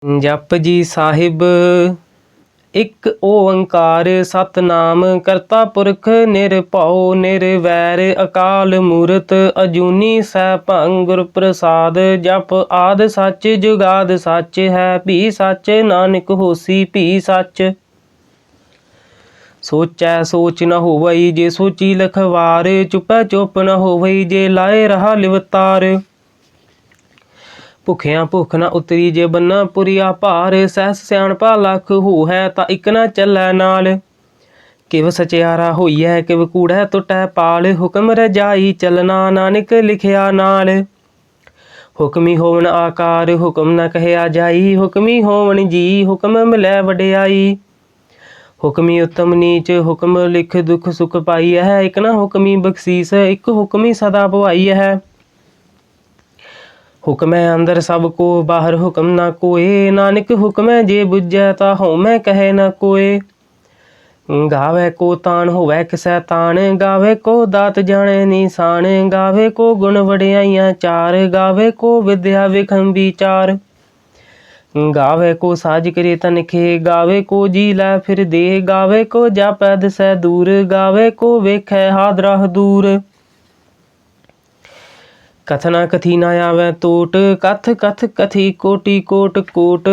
जप जी साहिब एक ओंकार सतनाम करता पुरख निरभउ निरवैर अकाल मूरत अजूनी सैभं गुर प्रसाद जप आद सच जुगाद सच है भी सच नानक होसी भी सच। सोचै सोच न होवई जे सोची लखवार चुपै चुप न होवई जे लाए रहा लिवतार। भुखिया भुख न उतरी जे बन्ना पुरिया भार सहस सियाणपा लख हो है ता इक न चलै नाल। किव सचियारा होइए किव कूड़ै टुटै पाल हुक्म रजाई चलना नानक लिखिया नाल। हुक्मी होवन आकार हुक्म न कहया जाई हुक्मी होवन जी हुक्म मिलै वडियाई। हुक्मी उत्तम नीच हुक्म लिख दुख सुख पाई है एक न हुक्मी बख्शीस एक हुक्मी सदा भवाई है। हुक्मै अंदर सब को बाहर हुक्म ना कोय नानक हुक्मै जे बुझै ता होमै कहे न कोय। गावे को तान होवै किसै तान गावे को दात जाने निशान गावे को गुण वडियाइयां चार गावे को विद्या विखम विचार। गावे को साज करे तनखे गावे को जी लै फिर दे गावे को जापै दिसै दूर गावे को वेखै हादरा दूर। कथना कथी ना आवे टोट कथ कथ कथी कोटि कोट कोट।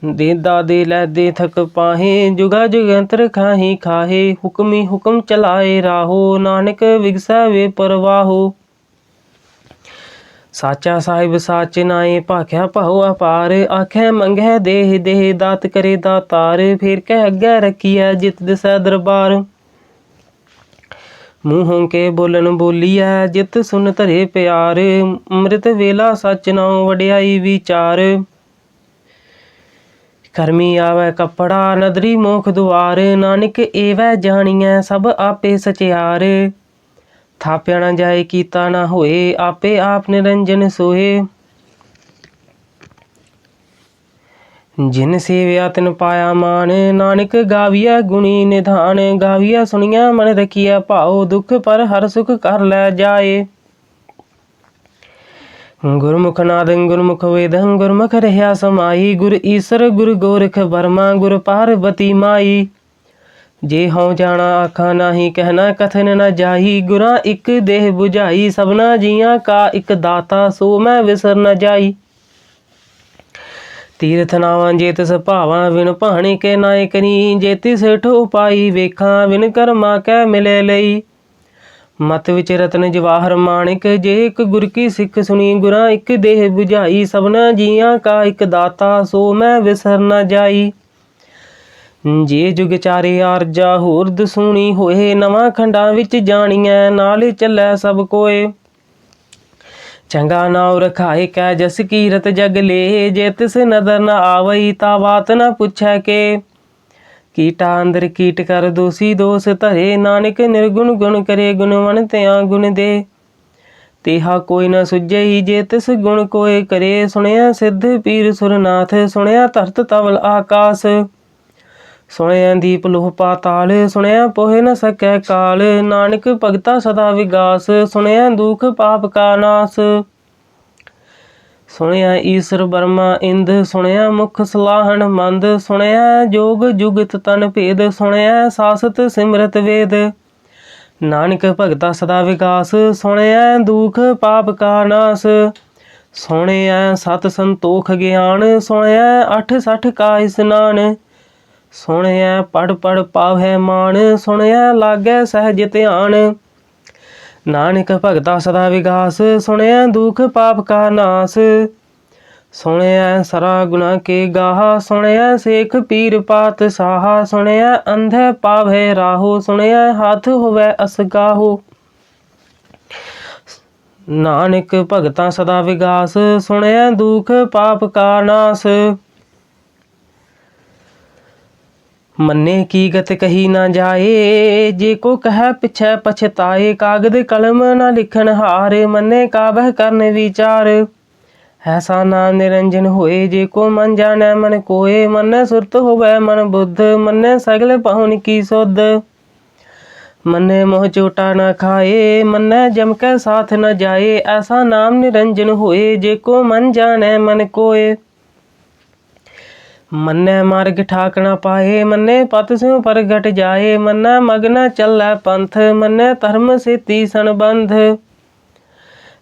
देदा दे लै दे थक पाहे जुगा जुगंतर खाही खाहे हुक्मी हुक्म चलाए राहो नानक विगसै वे परवाहो। साचा साहिब साच नाए भाख्या भाओ अपार आखै मंगै देह देह दात करे दातार फेर कै अग्गै रखियै जित दिसै दरबार। मूहों के बोलन बोलिया जित सुन धरे प्यार अमृत वेला सच नाउ वडियाई विचार। करमी आवे कपड़ा नदरी मोख दुआर नानक एवै जानिए सब आपे सचियार। थाप्या न जाए कीता न होए आपे आप निरंजन सोए। जिन सेव्या तिन पाया मान नानक गाविया गुणी निधान गाविया सुनिया मन रखिया भाओ दुख पर हर सुख कर लै जाए। गुरमुख नादं गुरमुख वेदं गुरमुख रह्या समाई गुर ईसर गुर गोरख बर्मा गुर पार्वती माई। जे हों जाना आखा नाही कहना कथन न जाई गुरा इक देह बुझाई सबना जियां का इक दाता सो मैं विसर न जाई। तीर्थ नावां जे तिस भावां विन भाणे के नाए करी जे तिस ठो पाई वेखां विन कर्मा कै मिले लई। मत विच रतन जवाहर माणिक जे एक गुर की सिख सुनी गुरा इक देह बुझाई सबना जियां का इक दाता सो मैं विसर न जाई। जे जुग चारे आरजा होर दसूणी होए नवां खंडां विच जाणिए नाल चलै सब कोय। चंगा नाव रखाए कै जस कीरत जग ले जे तिस नदर न आवई ता बात न पुछै के। कीटा अंदर कीट कर दोषी दोष धरे नानक निर्गुण गुण करे गुणवन त्यां गुण दे। तेहा कोई न सुझई जे तिस गुण कोय करे सुनया सिद्ध पीर सुरनाथ सुनया धरत तवल आकाश। सुनया दीप लोह पाताल सुनया पोह न सकै काल नानक भगता सदा विगास सुनया दुख पाप का नाश। सुनया ईश्वर बर्मा इंद सुनया मुख सलाहन मंद सुनया जोग जुगत तन भेद सुनया सासत सिमरत वेद। नानक भगता सदा विगास सुनया दुख पाप का नाश। सुनया सत संतोख ज्ञान सुनया अठ सठ का स्नान। सुनया पढ़ पढ़ पावै मान सुनया लागै सहज ध्यान। नानक भगता सदा विगास सुनया दुख पाप का नाश। सुनया सरा गुना के गाहा सुनया सेख पीर पात साहा सुनया अंधे पावै राहो सुनया हाथ होवै असगाहो। नानक भगता सदा विगास सुनया दुख पाप का नाश। मन्ने की गत कही ना जाए जे को कह पिछै पछताए कागद कलम न लिखन हार मन्ने काबह करन विचार। ऐसा नाम निरंजन होए जे को मन जाने मन कोय मन्ने सुरत होवै मन बुद्ध मन्ने सगल पहुन की सुध। मन्ने मोह चोटा न खाए मन्ने जम के साथ न जाए ऐसा नाम निरंजन होए जे को मन जाने मन कोय। मन्ने मार्ग ठाक न पाए, मन्ने पत स्यों प्रगट जाए। मन्ना मग्न चलै पंथ, मन्ने धर्म सेती संबंध।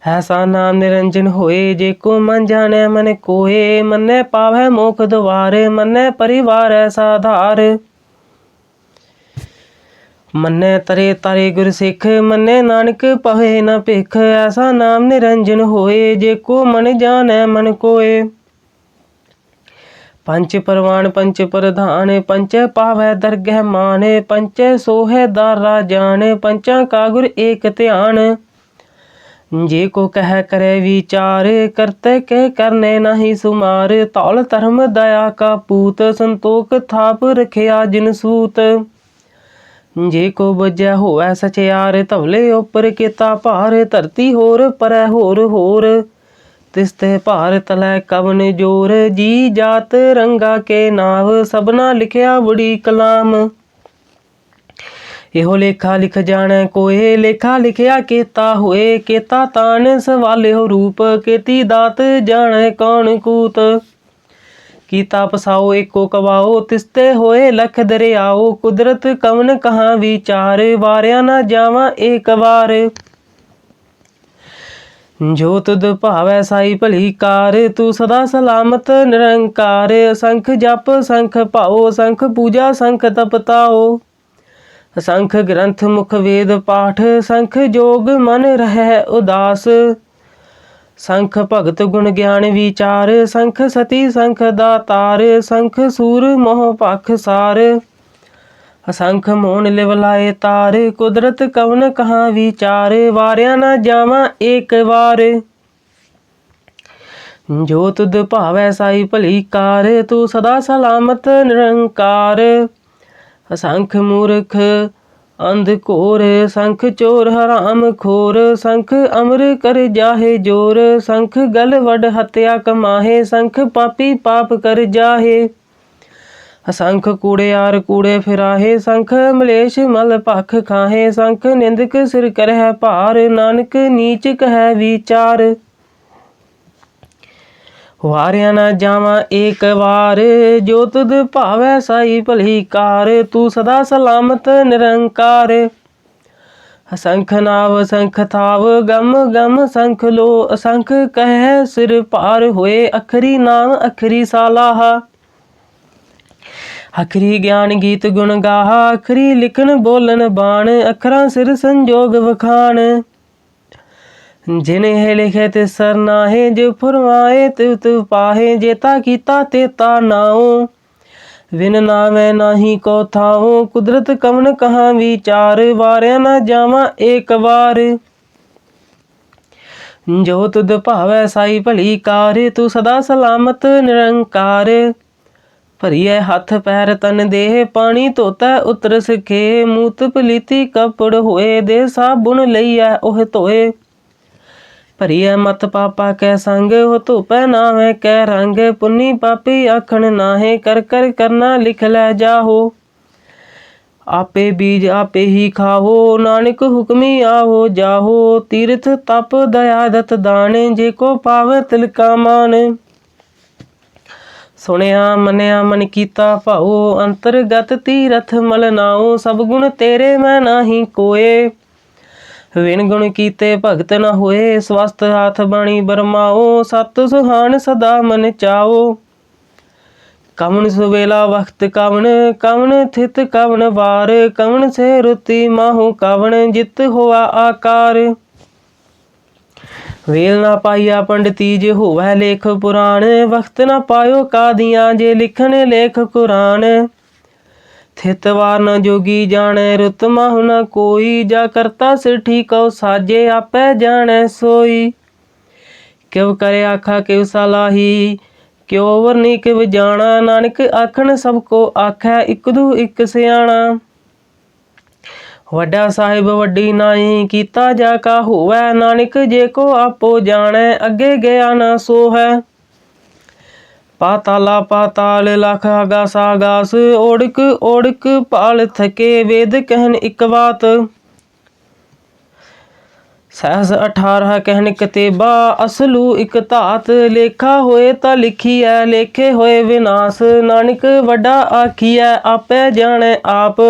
ऐसा नाम निरंजन होए, जेको मन जाने मन कोए। मन्ने पावै मोख द्वार, मन्ने परिवार साधार। मन्ने तरे तारे गुर सिख, मन्ने नानक पवे न भिख। ऐसा नाम निरंजन होए, जेको मन जाने मन कोए। पंच परवान पंच प्रधान, पंच पावै दरगह मान। पंच सोहे दारा जान, पंचा का गुर एक ध्यान। जे को कह करे विचार, करते के करने नहीं सुमार। तौल धर्म दया का पूत, संतोख थाप रखिया जिन सूत। जे को बजै होवै सचियार, धवले उपर केता भार। धरती होर परै होर होर, तिसते भार तलै कवन जोर। जी जात रंगा के नाव, सबना लिखिया बड़ी कलाम। एहो लेखा लिख जाने कोए, लेखा लिखिया केता होए। केता तान सवालियो रूप, केती दात जाने कौन कूत। कीता पसाओ एको कवाओ, तिसते होए लख दरियाओ। कुदरत कवन कहाँ विचार, वारिया न जावा एक बार। जो तुद भावै साई भली कार, तू सदा सलामत निरंकार। संख जप संख पाओ, संख पूजा संख तपताओ। संख ग्रंथ मुख वेद पाठ, संख जोग मन रहै उदास। संख भगत गुण ज्ञान विचार, संख सती संख दातार। संख सूर मोह पख सार, असंख मोन लिवलाए तार। कुदरत कवन कहाँ विचार, वारिया न जावा एक बार। जो तुद भावै साई भली कार, तू सदा सलामत निरंकार। असंख मूर्ख अंध घोर, संख चोर हराम खोर। संख अमर कर जाहे जोर, संख गल वड हत्या कमाहे। संख पापी पाप कर जाहे, असंख कूड़ेयार कूड़े फिराहे। संख मलेश मल भख खाहे, संख निंदक सिर करह भार। नानक नीच कह विचार, वारिया न जावा एक बार। जो तुद भावै साई भली कार, तू सदा सलामत निरंकार। असंख नाव संख थाव, गम गम संख लो। असंख कह सिर पार होए, अखरी नाम अखरी सालाहा। अखरी ज्ञान गीत गुण गाहा, अखरी लिखन बोलन बाण। अखरा सिर संजोग वखान, जिन्हें लिखे तिस सरनाहे। जो फरमाए तिव तिव पाहे, जेता कीता तेता नाओ। विन नामै नाही को थाओ, कुदरत कवन कहाँ विचार। वारिया न जावा एक बार। जो तुद भावै साई भली कार, तू सदा सलामत निरंकार। भरिए हथ पैर तन देह, पानी धोता उतर सखे। मूत पलीती कपड़ होए, दे साबुन लईए ओह धोए। भरिए मत पापा कै संग, हो धोपै नावे कै रंग। पुन्नी पापी आखन नाहे, कर कर करना लिख लै जाहो। आपे बीज आपे ही खाओ, नानक हुक्मी आओ जाहो। तीर्थ तप दया दत दान, जेको पावे तिलका मान। सुनिया मनिया मन कीता भाओ, अंतरगत तीरथ मल नाओ। सब गुण तेरे मैं नाही कोए, विन गुण कीते भगत न होए। स्वस्थ हाथ बाणी बरमाओ, सत सुहान सदा मन चाओ। कवन सुवेला वक्त कवन, कवन थित कवन वार। कवन से रुति माहू कवन, जित होआ आकार। वेल ना पाइया पंडिती, जे होवै लेख पुराण। वक्त ना पायो कादियां, जे लिखन लेख कुरान। थित वार न जोगी जाने, रुत माहु न कोई। जा करता सिर ठीकौ साजे, आपै जाने सोई। क्यों करे आखा क्यों सलाही, क्यों वरनी क्यों जाना। नानक आखन सबको आखै, इक दू इक सियाणा। वड्डा साहिब वड्डी नाई, कीता जाका होवै। नानक जे को आपो जाने, अगे गया ना सो है। पाताला पाताल लख आगास आगास, ओड़क ओड़क पाल थके। वेद कहन इक बात, सहस 18 कहन कतेबा असलू इक धात लेखा होए ता लिखिए लेखे होए विनाश नानक वड्डा आखिए आपे जाने आप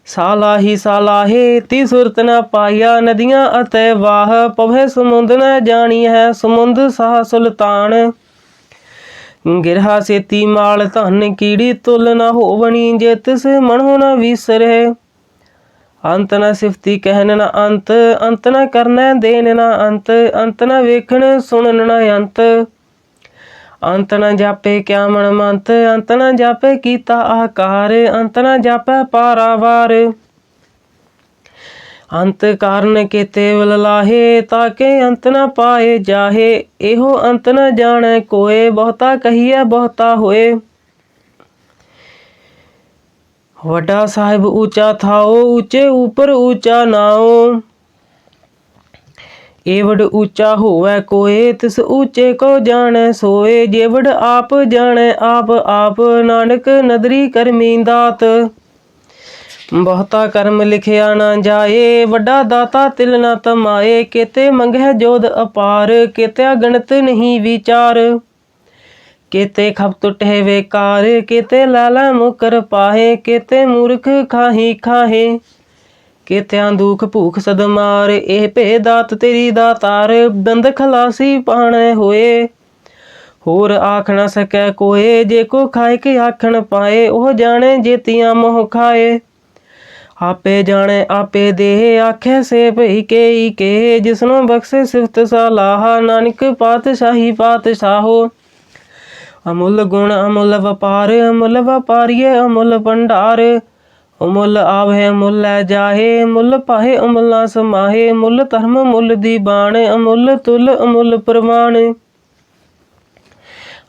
सालाहे ती सुरत न पाया नदियां अते वाह पवे समुंद न जानी है समुंद साह सुल्तान गिरहा सेती माल धन कीड़ी तुल न होवनी जे तिस मनो न विसरे अंत न सिफती कहन न अंत अंत न करना देन न अंत अंत न वेखण सुनन न अंत अंत न जापे क्या मन मंत अंत न जापे कीता आकार अंत न जापे पारावार अंत कारण केते वल लाहे ताके अंत न पाए जाहे एहो अंत न जाने कोए बहुता कहिए बहुता होए वड्डा साहिब ऊंचा थाओ ऊंचे ऊपर ऊंचा नाओ एवड ऊंचा होवे कोए तिस ऊंचे को जाने सोए जेवड आप जाने आप नानक नदरी करमी दात बहुता कर्म लिखिया ना जाए वड्डा दाता तिल ना तमाए केते मंगह जोध अपार केत्या गणत नहीं विचार केते खप टुटे बेकार केते लाला मुकर पाहे केते मूर्ख खाही खाहे केत्या दुख भूख सद मार एह भे दात तेरी दातार दंद खलासी पाने होए होर आख न सकै कोए जे को खाए के आखन पाए ओह जाने जेतियां मोह खाए आपे जाने आपे दे आखे से भई के जिसनो बख्शे सिफत सलाह नानक पातशाही पातशाहो अमुल गुण अमुल व्यापारिये अमुल भंडार अमुल आवे अमुल जाहे अमुल पाहे अमुल ना समाहे अमुल धर्म अमुल दीवान अमुल तुल अमुल प्रमाण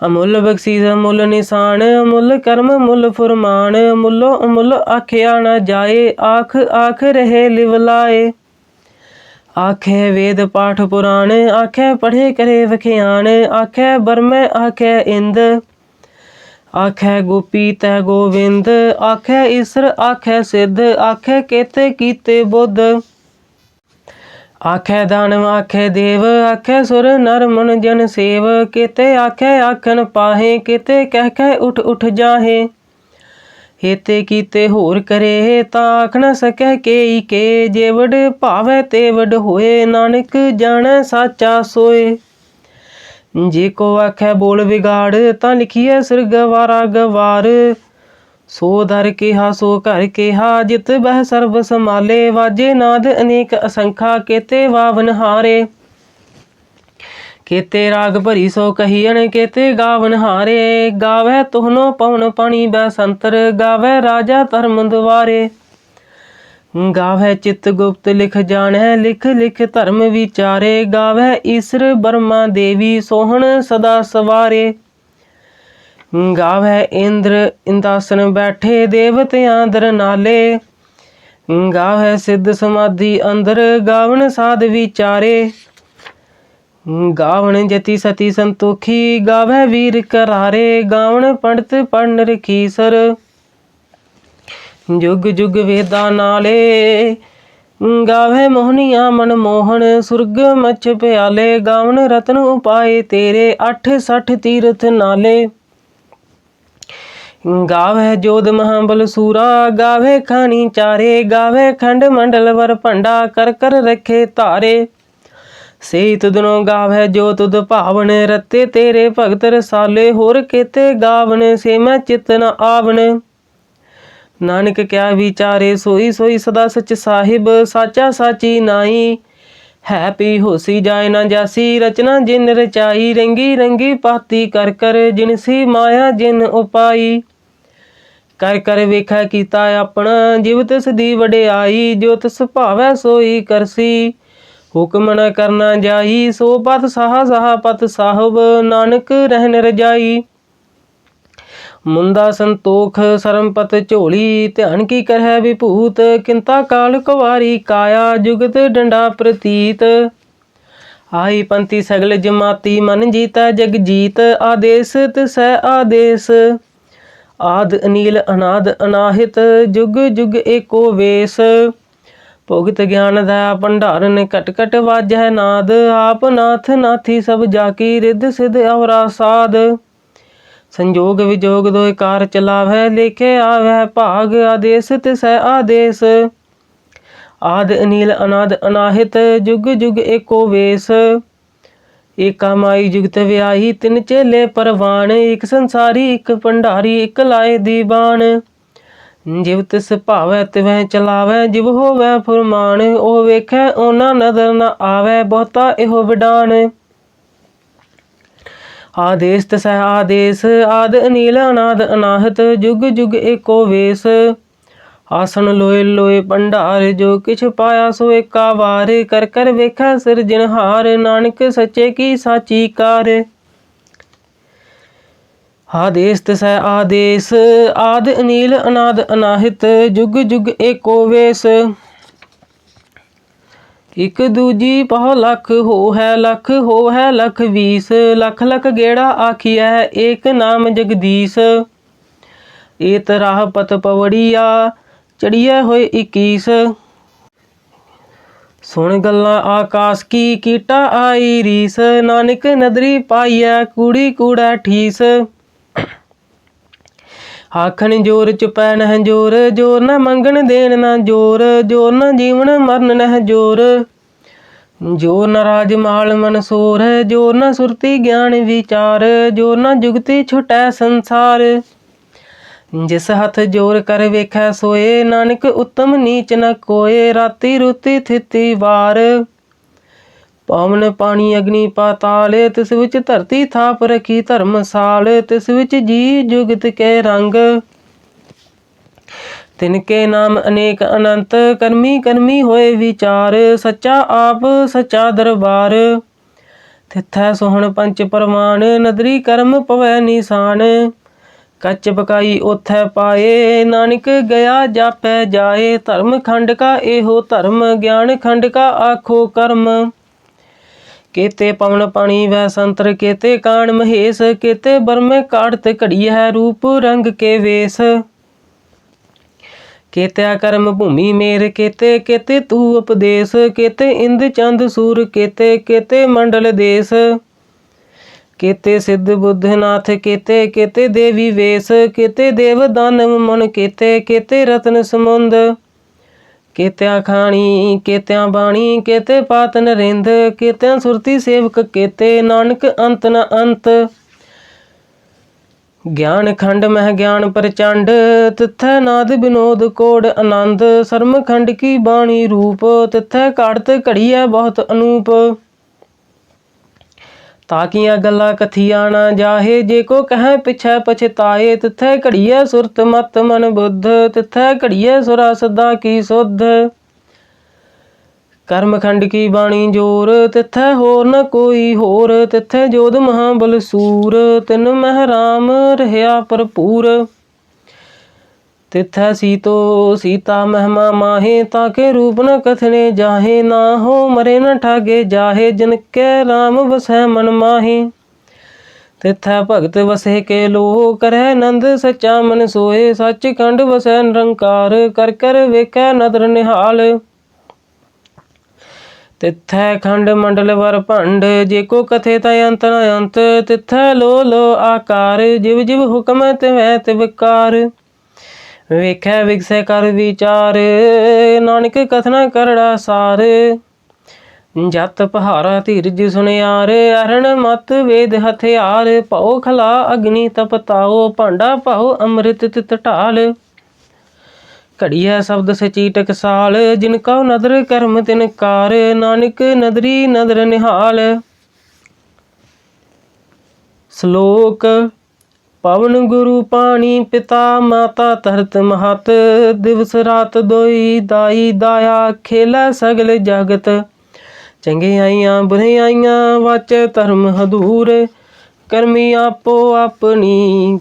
अमुल बख्शीस अमुल निशान अमुल कर्म अमुल फुरमान अमुलो अमुल आख्या न जाए आख आख रहे लिवलाए आखे वेद पाठ पुराण आखे पढ़े करे वख्यान आखे बरमे आखे इंद आखे गोपी तै गोविंद आखे ईसर आखे सिद्ध आखे केते कीते बुद्ध आखे दानव आखे देव आखे सुर नर मन जन सेव केते आखे आखन पाहे केते कह कह उठ उठ जाहे हेते कीते होर करे ता आख न सकै के जेवड भावे तेवड होए नानक जाने साचा सोए जे को आखे बोल बिगाड़ ता लिखिए सिर गवारा गवार सो दर केहा सो घर केहा जित बह सर्व संभाले वाजे नाद अनेक असंखा केते वावन हारे केते राग भरी सो कहियन केते गावन हारे गावे तुहनो पवन पानी बैसंतर गावे राजा धर्म द्वारे गावे चित गुप्त लिख जाने लिख लिख धर्म विचारे गावे ईश्वर ब्रह्मा देवी सोहन सदा सवारे गावे इंद्र इंदासन बैठे देवतियां दर नाले गावे सिद्ध समाधि अंदर गावन साध विचारे गावन जति सती संतोखी गावे वीर करारे गावन पंडित पढ़ रखीसर जुग जुग वेदा नाले गावे मोहनिया मन मोहन सुरग मच प्याले गावन रतन उपाय तेरे 8 तीर्थ नाले गावे जोध महाबल सूरा गावे खानी चारे गावे खंड मंडल वर भंडा कर कर रखे तारे से तुदनो गावे जो तुद भावन रते तेरे भगत रसाले होर केते गावन से मैं चित न आवन नानक क्या विचारे सोई सोई सदा सच साहिब साचा साची नाई है पी होसी जाए ना जासी रचना जिन रचाई रंगी रंगी पाती कर कर जिनसी माया जिन उपाई कर कर वेखा कीता अपना जिव तिस दी वडियाई जो तिस भावै सोई करसी हुक्म न करना जाई सो पत साह साह पत साहब नानक रहन रजाई मुंदा संतोख सरमपत झोली ध्यान की करह विभूत किंता काल कुवारी काया जुगत डंडा प्रतीत आई पंथी सगल जमाती मन जीता जग जीत आदेश तिसै आदेश आद अनील अनाद अनाहित जुग जुग एको वेश ਭੁਗਤ ਗਿਆਨ ਦਇਆ ਭੰਡਾਰਨ ਘਟ ਘਟ ਵਾਜੈ ਨਾਦ ਆਪ ਨਾਥ ਨਾਥੀ ਸਭ ਜਾਕੀ ਰਿੱਧ ਸਿਧ ਅਵਰਾ ਸਾਧ संजोग विजोग दोय कार चलावै लेखे आवै भाग आदेश तिसै आदेश आद अनिल अनाद अनाहित जुग जुग एको वेश एका माई जुगत व्याही तिन चेले परवान एक संसारी एक भंडारी एक लाए दीवान जिव तिस भावै तिवै चलावै जिव होवै फुरमान ओ वेखै ओना नजर न आवै बहुता एहो विडान आदेश तसै आदेश आद अनिल अनाद अनाहत जुग जुग एको वेश आसन लोए लोए भंडार जो किछ पाया सो एका वार कर कर वेखै सिरजनहार नानक सच्चे की साची कार आदेश तसै आदेश आद अनिल अनाद अनाहित जुग जुग एको वेश एक दूजी पह लख हो है लख 20 लख लख गेड़ा आखिया एक नाम जगदीश एत राह पत पवड़िया चढ़िया होए 21 सुन गल्ला आकाश की कीटा आई रीस नानक नदरी पाइया कूड़ी कूड़ा ठीस आखन जोर चुपै नह जोर जोर न मंगन देन न जोर जोर न जीवन मरण नह जोर जोर न राज माल मनसोर जोर न सुरती ज्ञान विचार जोर न जुगती छुटै संसार जिस हथ जोर कर वेखै सोए नानक उत्तम नीच न कोय राती रुती थिती वार पवन पानी अग्नि पाताल तिस विच धरती थाप रखी धर्मसाल तिस विच जी जुगत के रंग तिनके नाम अनेक अनंत कर्मी कर्मी होए विचार सच्चा आप सच्चा दरबार तिथै सोहन पंच परवान नदरी कर्म पवै निशान कच पकाई ओथै पाए नानक गया जापै जाए धर्म खंड का एहो धर्म ज्ञान खंड का आखो कर्म केते पवन पानी वै संतर केते कान महेश केते बरमे काढ़त घड़ी है रूप रंग के वेश केत्या कर्म भूमि मेर केते केते तू उपदेश केते इंद चंद सूर केते केते मंडल देश केते सिद्ध बुद्ध नाथ केते केते देवी वेश केते देव दानव मन केते केते रत्न समुंद केत्या खाणी केत्या बाणी केते पात नरेंद केत्या सुरती सेवक केते नानक अंत न अंत ज्ञान खंड मह ज्ञान प्रचंड तिथै नाद विनोद कोड आनंद शर्म खंड की बाणी रूप तिथै काढ़त घड़िया बहुत अनूप ताकिया गल्ला कथिया ना जाहे जे को कह पिछै पछताए तिथै घड़िया सुरत मत मन बुद्ध तिथै घड़िया सुरा सदा की सुध कर्म खंड की बाणी जोर तिथै होर न कोई होर तिथै जोध महाबल सूर तिन मह राम रहया भरपूर तिथै सीतो सीता महिमा माहे ताके रूप न कथने जाहे ना हो मरे न ठागे जाहे जिनके राम वसै मन माहे तिथै भगत वसे के लोह करह नंद सच्चा मन सोए सच खंड वसै निरंकार कर कर वेखै नदर निहाल तिथै खंड मंडल वर भंड जेको कथे तय अंत न अंत तिथै लो लो आकार जिव जिव हुक्म तिवै तिवकार वेखै विगसै कर विचार नानक कथना करड़ा सार जत पहारा धीरज सुनियार अरण मत वेद हथियार पाओ खला अग्नि तपताओ भांडा पाओ अमृत तित ढाल घड़िया शब्द सची टकसाल जिनका नदर कर्म तिनकार नानक नदरी नदर निहाल श्लोक पवन गुरु पानी पिता माता धरत महत दिवस रात दोई दाई दाया खेला सगल जगत चंगियाइयां बुराइयां वाच धर्म हदूर करमी आपो अपनी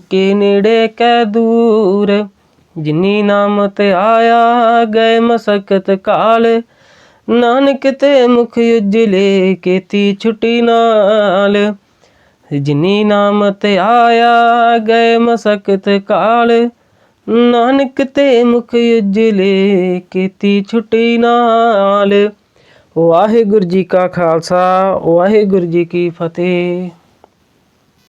के नेड़े कै दूर जिनी नाम ते आया गए मसकत काल नानक ते मुख उजले केती छुट्टी नाल जिनी नाम ते आया गए मसकत काल ਨਾਨਕ ਤੇ ਮੁਖ ਉਜਲੇ ਕੀਤੀ ਛੁੱਟੀ ਨਾਲ। ਵਾਹਿਗੁਰੂ ਜੀ ਕਾ ਖਾਲਸਾ, ਵਾਹਿਗੁਰੂ ਜੀ ਕੀ ਫਤਿਹ।